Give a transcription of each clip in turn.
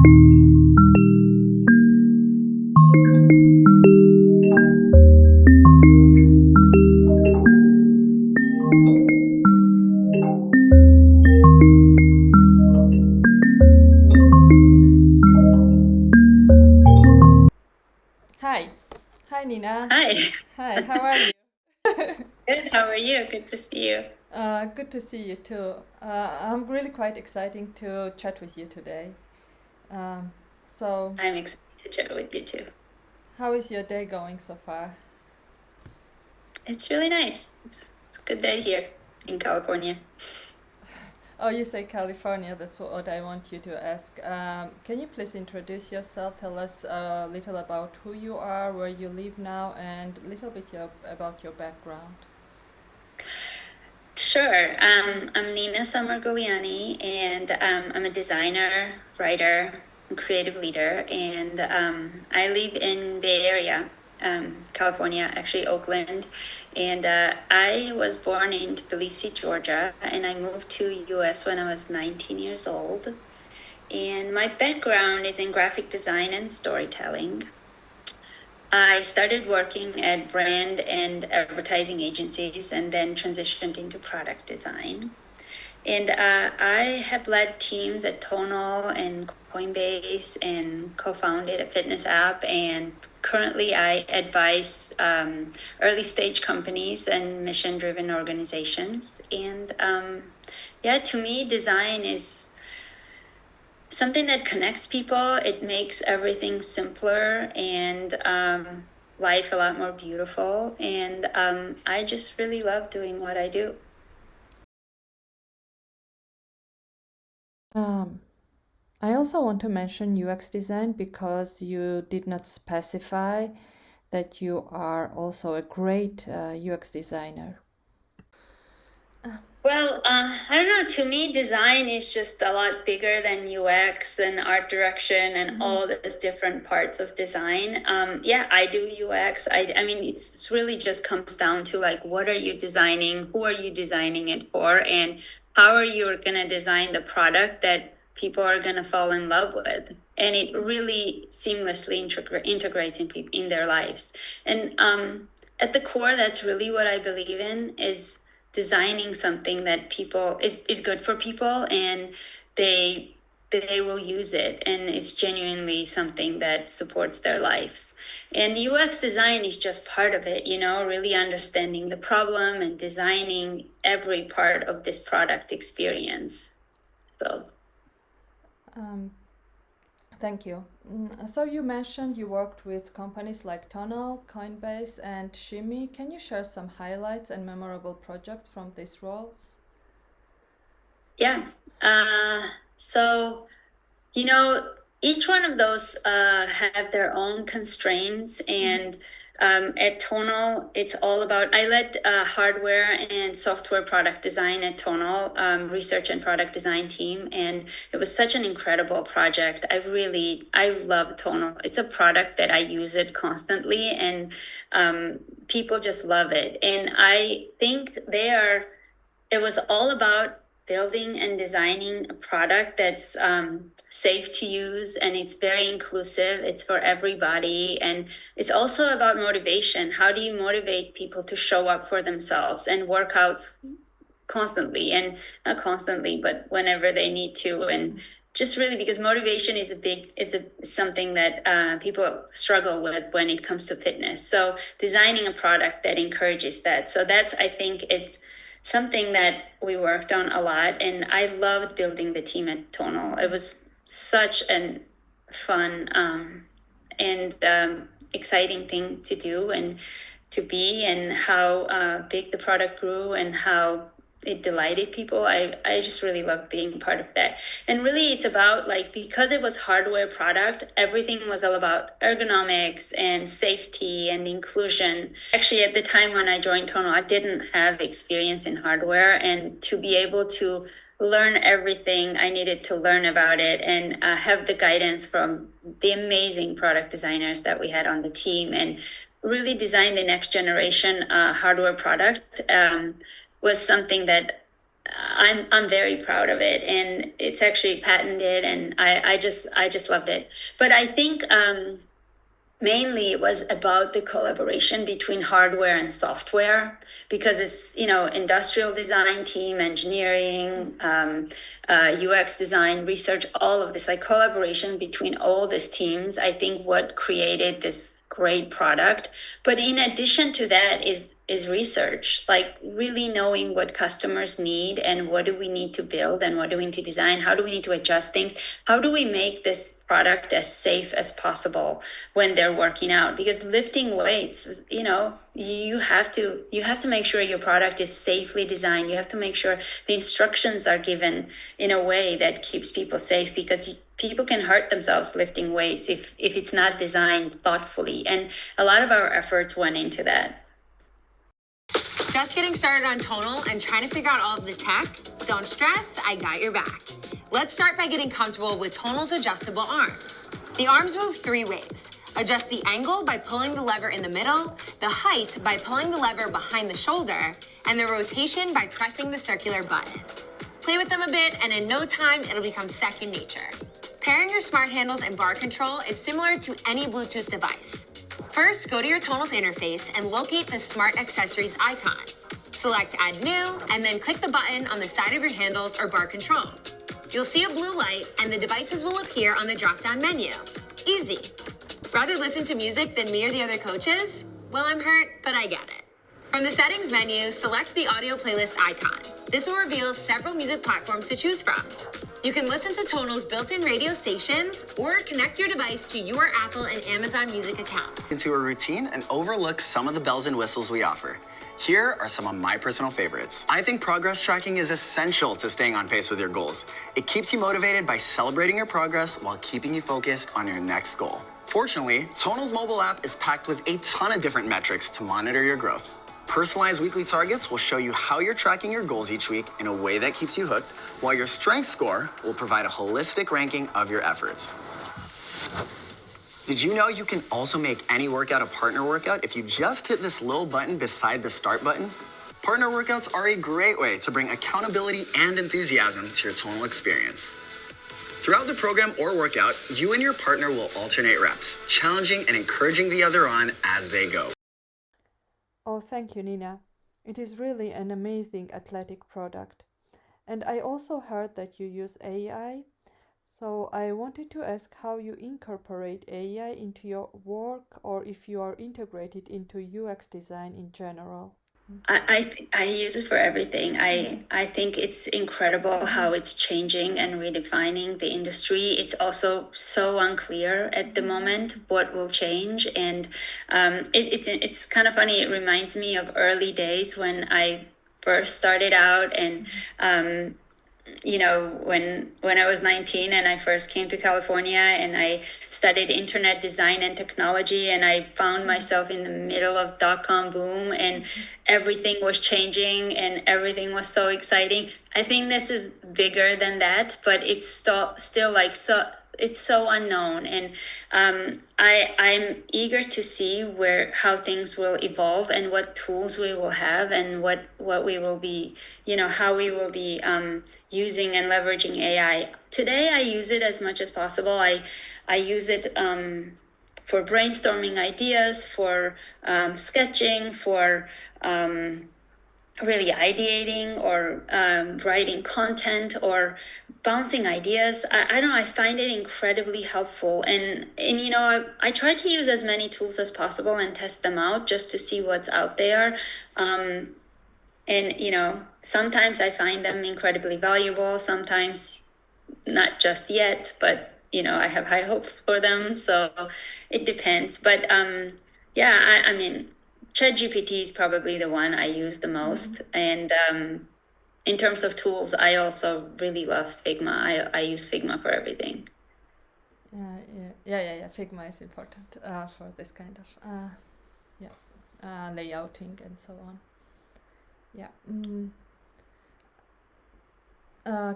Hi. Hi, Nina. Hi. Hi, how are you? Good. How are you? Good to see you. Good to see you too. I'm really quite excited to chat with you today. Um, so, I'm excited to chat with you too. how is your day going so far? It's really nice. It's a good day here in California. Oh, you say California, that's what I want you to ask. Can you please introduce yourself? Tell us a little about who you are, where you live now, and a little bit about your background. Sure. I'm Nina Samarguliani, and I'm a designer, writer, and creative leader, and I live in Bay Area, California, actually Oakland, and I was born in Tbilisi, Georgia, and I moved to U.S. when I was 19 years old. And my background is in graphic design and storytelling. I started working at brand and advertising agencies and then transitioned into product design. And I have led teams at Tonal and Coinbase and co-founded a fitness app. And currently I advise early stage companies and mission-driven organizations. And yeah, to me, design is something that connects people. It makes everything simpler and life a lot more beautiful. And I just really love doing what I do. I also want to mention UX design because you did not specify that you are also a great UX designer. Well, I don't know. To me, design is just a lot bigger than UX and art direction and all those different parts of design. Yeah, I do UX. I mean, it's really just comes down to like, what are you designing? Who are you designing it for? And how are you going to design the product that people are going to fall in love with? And it really seamlessly integrates in their lives. And at the core, that's really what I believe in is designing something that people is good for people and they will use it and it's genuinely something that supports their lives. And UX design is just part of it, you know, really understanding the problem and designing every part of this product experience. So Thank you. So you mentioned you worked with companies like Tonal, Coinbase, and Shimmy. Can you share some highlights and memorable projects from these roles? yeah. So you know, each one of those have their own constraints. And at Tonal, it's all about, I led hardware and software product design at Tonal, research and product design team. And it was such an incredible project. I love Tonal. It's a product that I use it constantly and people just love it. And I think it was all about building and designing a product that's safe to use and it's very inclusive. It's for everybody. And it's also about motivation. How do you motivate people to show up for themselves and work out constantly, and not constantly, but whenever they need to. And just really because motivation is something that people struggle with when it comes to fitness. So designing a product that encourages that. So that's, I think, is something that we worked on a lot. And I loved building the team at Tonal. It was such an fun and exciting thing to do and to be, and how big the product grew and how it delighted people. I just really loved being part of that. And really it's about like, because it was hardware product, everything was all about ergonomics and safety and inclusion. Actually, at the time when I joined Tono, I didn't have experience in hardware, and to be able to learn everything I needed to learn about it and have the guidance from the amazing product designers that we had on the team and really design the next generation hardware product was something that I'm very proud of it, and it's actually patented, and I just loved it. But I think mainly it was about the collaboration between hardware and software, because it's, industrial design team, engineering, UX design, research, all of this, like collaboration between all these teams, I think what created this great product. But in addition to that is research, like really knowing what customers need and what do we need to build and what do we need to design, how do we need to adjust things, how do we make this product as safe as possible when they're working out, because lifting weights, you have to make sure your product is safely designed. You have to make sure the instructions are given in a way that keeps people safe, because people can hurt themselves lifting weights if it's not designed thoughtfully, and a lot of our efforts went into that. Just getting started on tonal and trying to figure out all of the tech? Don't stress, I got your back. Let's start by getting comfortable with Tonal's adjustable arms. The arms move 3 ways. Adjust the angle by pulling the lever in the middle, the height by pulling the lever behind the shoulder, and the rotation by pressing the circular button. Play with them a bit, and in no time, it'll become second nature. Pairing your smart handles and bar control is similar to any Bluetooth device. First, go to your Tonal's interface and locate the Smart Accessories icon. Select Add New, and then click the button on the side of your handles or bar control. You'll see a blue light, and the devices will appear on the drop-down menu. Easy. Rather listen to music than me or the other coaches? Well, I'm hurt, but I get it. From the Settings menu, select the Audio Playlist icon. This will reveal several music platforms to choose from. You can listen to Tonal's built-in radio stations or connect your device to your Apple and Amazon Music accounts. Into a routine and overlook some of the bells and whistles we offer. Here are some of my personal favorites. I think progress tracking is essential to staying on pace with your goals. It keeps you motivated by celebrating your progress while keeping you focused on your next goal. Fortunately, Tonal's mobile app is packed with a ton of different metrics to monitor your growth. Personalized weekly targets will show you how you're tracking your goals each week in a way that keeps you hooked, while your strength score will provide a holistic ranking of your efforts. Did you know you can also make any workout a partner workout if you just hit this little button beside the start button? Partner workouts are a great way to bring accountability and enthusiasm to your Tonal experience. Throughout the program or workout, you and your partner will alternate reps, challenging and encouraging the other on as they go. Oh, thank you, Nina. It is really an amazing athletic product. And I also heard that you use AI. So I wanted to ask how you incorporate AI into your work, or if you are integrated into UX design in general. I use it for everything. I think it's incredible how it's changing and redefining the industry. It's also so unclear at the moment what will change, and it's kind of funny. It reminds me of early days when I first started out, and when I was 19 and I first came to California and I studied internet design and technology, and I found myself in the middle of dot-com boom, and everything was changing and everything was so exciting. I think this is bigger than that, but it's still like it's so unknown, and I'm eager to see how things will evolve and what tools we will have and what we will be, how we will be using and leveraging AI. Today, I use it as much as possible. I use it for brainstorming ideas, for sketching, for really ideating, or writing content, or bouncing ideas. I don't know, I find it incredibly helpful, and I try to use as many tools as possible and test them out just to see what's out there. And sometimes I find them incredibly valuable, sometimes not just yet, but I have high hopes for them, so it depends. But yeah, I mean, ChatGPT is probably the one I use the most. And in terms of tools, I also really love Figma. I use Figma for everything. Yeah. Figma is important for this kind of layouting and so on. Yeah.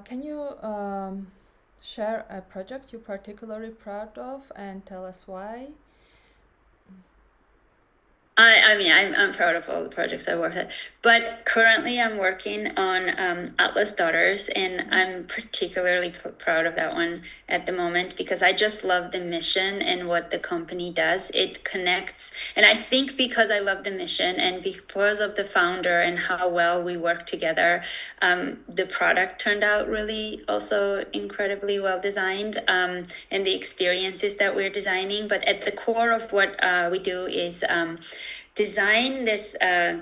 Can you share a project you're particularly proud of and tell us why? I mean, I'm proud of all the projects I worked at, but currently I'm working on Atlas Daughters, and I'm particularly proud of that one at the moment because I just love the mission and what the company does. It connects, and I think because I love the mission and because of the founder and how well we work together, the product turned out really also incredibly well designed, and the experiences that we're designing. But at the core of what we do is design this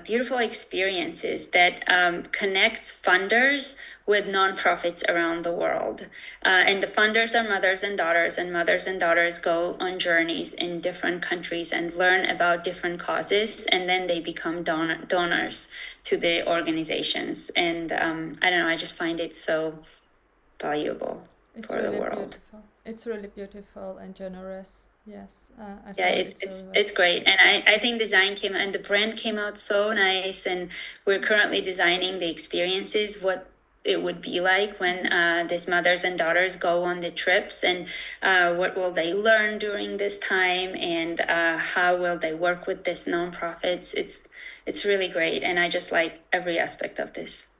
beautiful experiences that connects funders with nonprofits around the world. And the funders are mothers and mothers and daughters go on journeys in different countries and learn about different causes, and then they become donors to the organizations. And I don't know, I just find it so valuable for the world. Beautiful. It's really beautiful and generous. Yes, I Yeah, found it's it so it's great, and I think design came and the brand came out so nice, and we're currently designing the experiences, what it would be like when these mothers and daughters go on the trips, and what will they learn during this time, and how will they work with this nonprofits. It's really great, and I just like every aspect of this.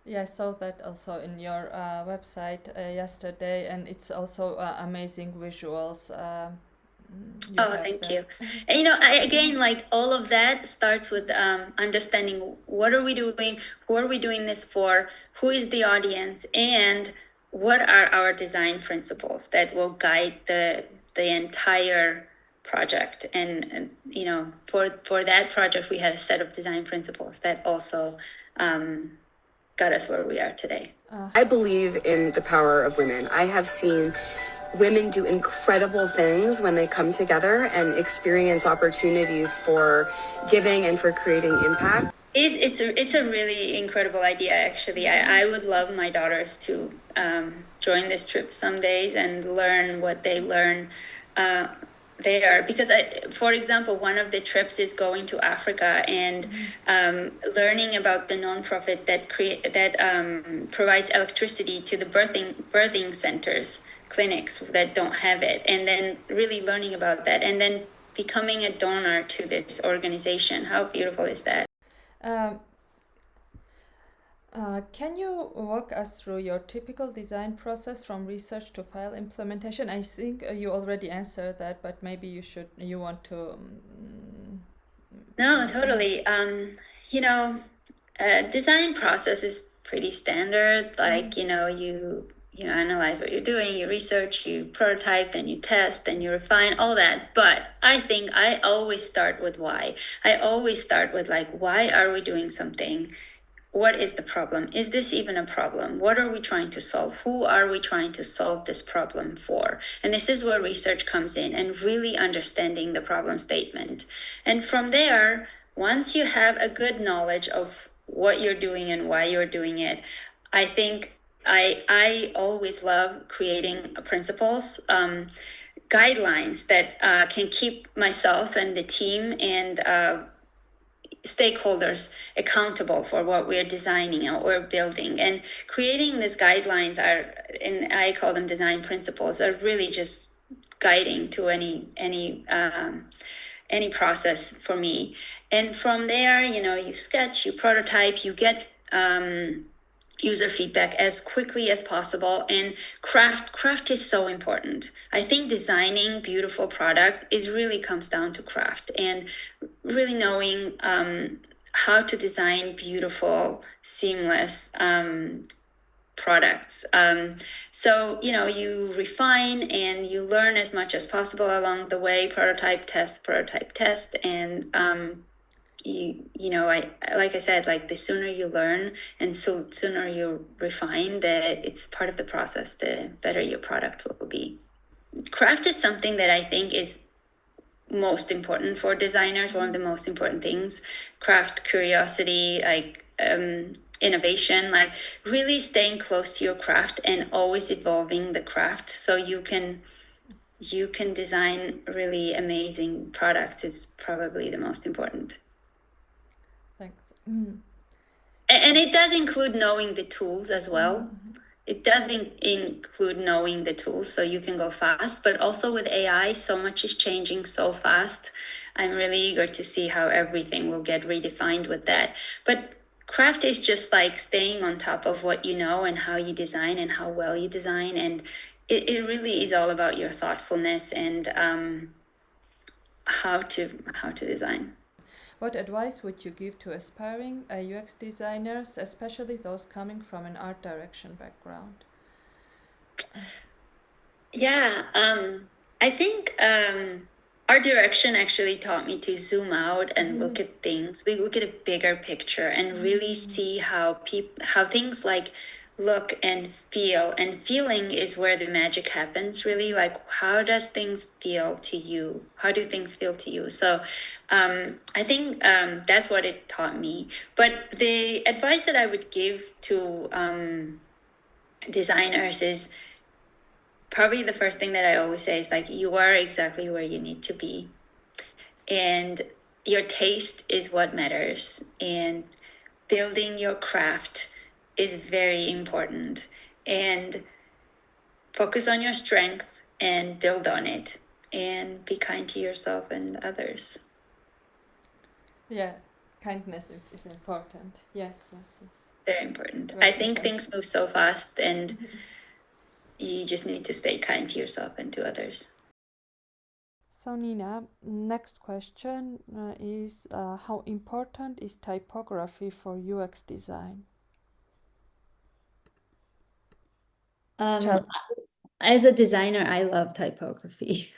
Yeah, I saw that also in your website yesterday, and it's also amazing visuals. Thank you. And I again, like, all of that starts with understanding what are we doing, who are we doing this for, who is the audience, and what are our design principles that will guide the entire project. And for that project, we had a set of design principles that also got us where we are today. I believe in the power of women. I have seen women do incredible things when they come together and experience opportunities for giving and for creating impact. It's a really incredible idea, actually. I would love my daughters to join this trip some days and learn what they learn there, because for example, one of the trips is going to Africa and learning about the nonprofit that provides electricity to the birthing centers, clinics that don't have it, and then really learning about that, and then becoming a donor to this organization. How beautiful is that? Can you walk us through your typical design process from research to file implementation? I think you already answered that, but maybe you want to. No, totally. Design process is pretty standard. Like, you analyze what you're doing, you research, you prototype, then you test, then you refine, all that. But I think I always start with why. I always start with, like, why are we doing something? What is the problem? Is this even a problem? What are we trying to solve? Who are we trying to solve this problem for? And this is where research comes in, and really understanding the problem statement. And from there, once you have a good knowledge of what you're doing and why you're doing it, I think I always love creating principles, guidelines that can keep myself and the team and stakeholders accountable for what we're designing or we're building. And creating these guidelines and I call them design principles, are really just guiding to any process for me. And from there, you sketch, you prototype, you get user feedback as quickly as possible. And craft is so important. I think designing beautiful product really comes down to craft, and really knowing how to design beautiful, seamless products. So you refine and you learn as much as possible along the way. Prototype test, and like I said, like, the sooner you learn and sooner you refine, that it's part of the process, the better your product will be. Craft is something that I think is most important for designers. One of the most important things. Craft, curiosity, like innovation, like really staying close to your craft and always evolving the craft, so you can design really amazing products. Is probably the most important. Thanks. And it does include knowing the tools as well. it doesn't include knowing the tools so you can go fast, but also with AI, so much is changing so fast. I'm really eager to see how everything will get redefined with that. But craft is just like staying on top of what you know and how you design and how well you design. And it really is all about your thoughtfulness and how to design. What advice would you give to aspiring UX designers, especially those coming from an art direction background? Yeah, I think art direction actually taught me to zoom out and look at things, look at a bigger picture, and really see how things like look and feel. And feeling is where the magic happens, really. Like, how does things feel to you? How do things feel to you? So I think that's what it taught me. But the advice that I would give to designers is probably the first thing that I always say is like, you are exactly where you need to be. And your taste is what matters. And building your craft is very important. And focus on your strength and build on it. And be kind to yourself and others. Yeah, kindness is important. Yes. Very important. Very I think important. things move so fast, and you just need to stay kind to yourself and to others. So Nina, next question is how important is typography for UX design? As a designer, I love typography.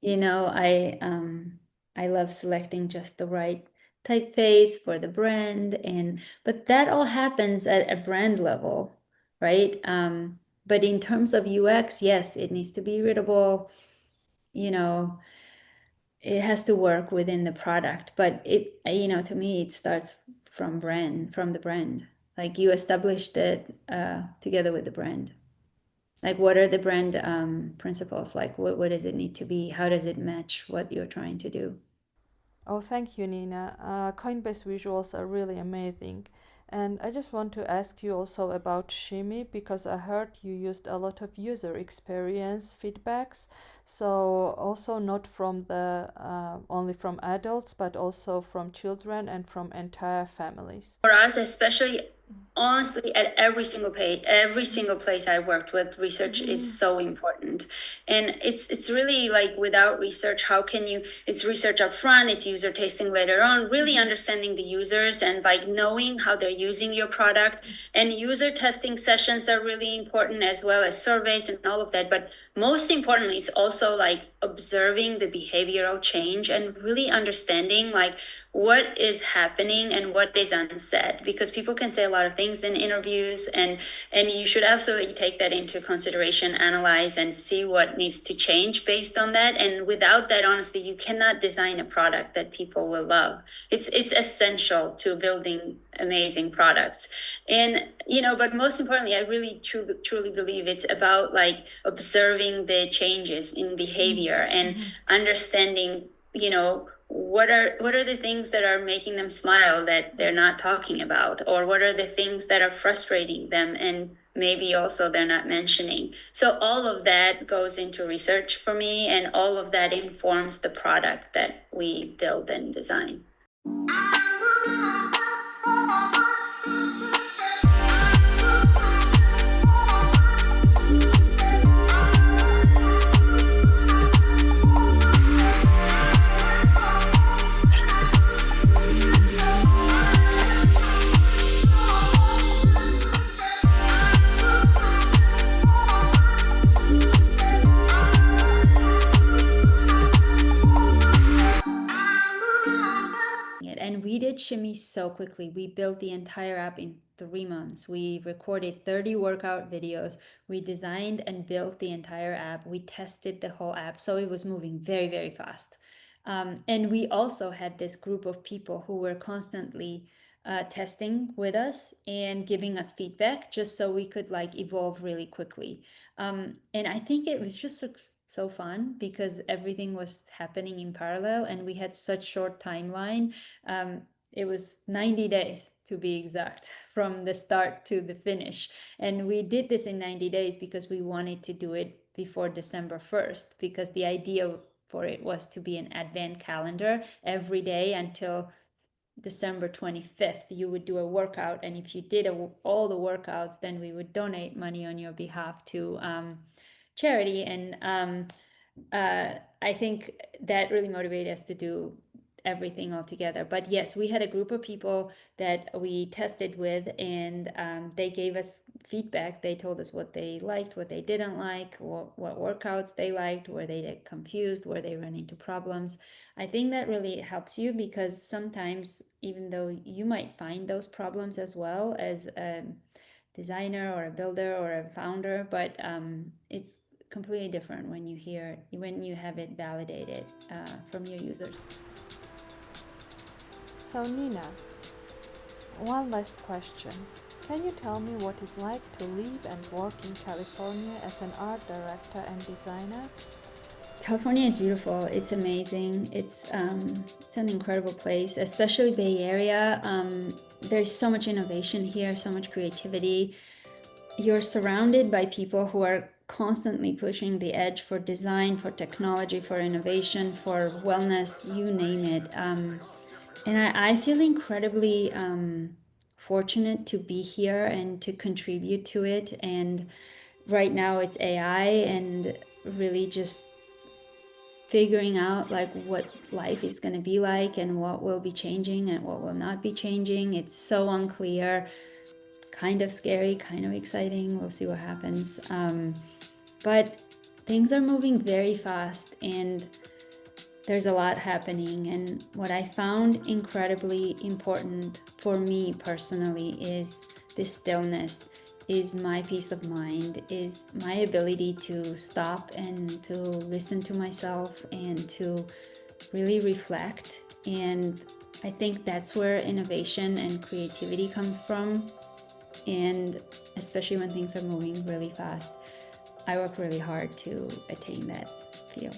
You know, I love selecting just the right typeface for the brand, but that all happens at a brand level, right? But in terms of UX, yes, it needs to be readable. You know, it has to work within the product, but to me, it starts from the brand. Like, you established it together with the brand. Like, what are the brand principles? Like, what does it need to be? How does it match what you're trying to do? Oh, thank you, Nina. Coinbase visuals are really amazing. And I just want to ask you also about Shimmy, because I heard you used a lot of user experience feedbacks. So also not from the only from adults, but also from children and from entire families. For us, especially, honestly, at every single place I worked with, research is so important. And it's really like, without research, how can you, it's research up front, it's user tasting later on, really understanding the users and like knowing how they're using your product. And user testing sessions are really important, as well as surveys and all of that. But most importantly, it's also like observing the behavioral change and really understanding like what is happening and what is unsaid, because people can say a lot of things in interviews, and you should absolutely take that into consideration, analyze, and see what needs to change based on that. And without that, honestly, you cannot design a product that people will love. It's essential to building amazing products. And but most importantly, I really truly believe it's about like observing the changes in behavior and understanding what are the things that are making them smile that they're not talking about, or what are the things that are frustrating them and maybe also they're not mentioning. So all of that goes into research for me, and all of that informs the product that we build and design. And we did Shimmy so quickly. We built the entire app in 3 months. We recorded 30 workout videos. We designed and built the entire app. We tested the whole app. So it was moving very, very fast. And we also had this group of people who were constantly testing with us and giving us feedback, just so we could like evolve really quickly. And I think it was just so fun because everything was happening in parallel and we had such short timeline. it was 90 days to be exact, from the start to the finish. And we did this in 90 days because we wanted to do it before December 1st, because the idea for it was to be an advent calendar. Every day until December 25th, you would do a workout. And if you did all the workouts, then we would donate money on your behalf to charity. And I think that really motivated us to do everything all together. But yes, we had a group of people that we tested with, and they gave us feedback. They told us what they liked, what they didn't like, what workouts they liked, where they get confused, where they run into problems. I think that really helps you, because sometimes, even though you might find those problems as well as a designer or a builder or a founder, but it's completely different when you have it validated from your users. So Nina, one last question. Can you tell me what it's like to live and work in California as an art director and designer? California is beautiful. It's amazing. It's an incredible place, especially Bay Area. There's so much innovation here, so much creativity. You're surrounded by people who are constantly pushing the edge for design, for technology, for innovation, for wellness, you name it. And I feel incredibly fortunate to be here and to contribute to it. And right now it's AI, and really just figuring out like what life is going to be like and what will be changing and what will not be changing. It's so unclear, kind of scary, kind of exciting. We'll see what happens. But things are moving very fast, and there's a lot happening. And what I found incredibly important for me personally is this stillness, is my peace of mind, is my ability to stop and to listen to myself and to really reflect. And I think that's where innovation and creativity comes from. And especially when things are moving really fast, I work really hard to attain that feel.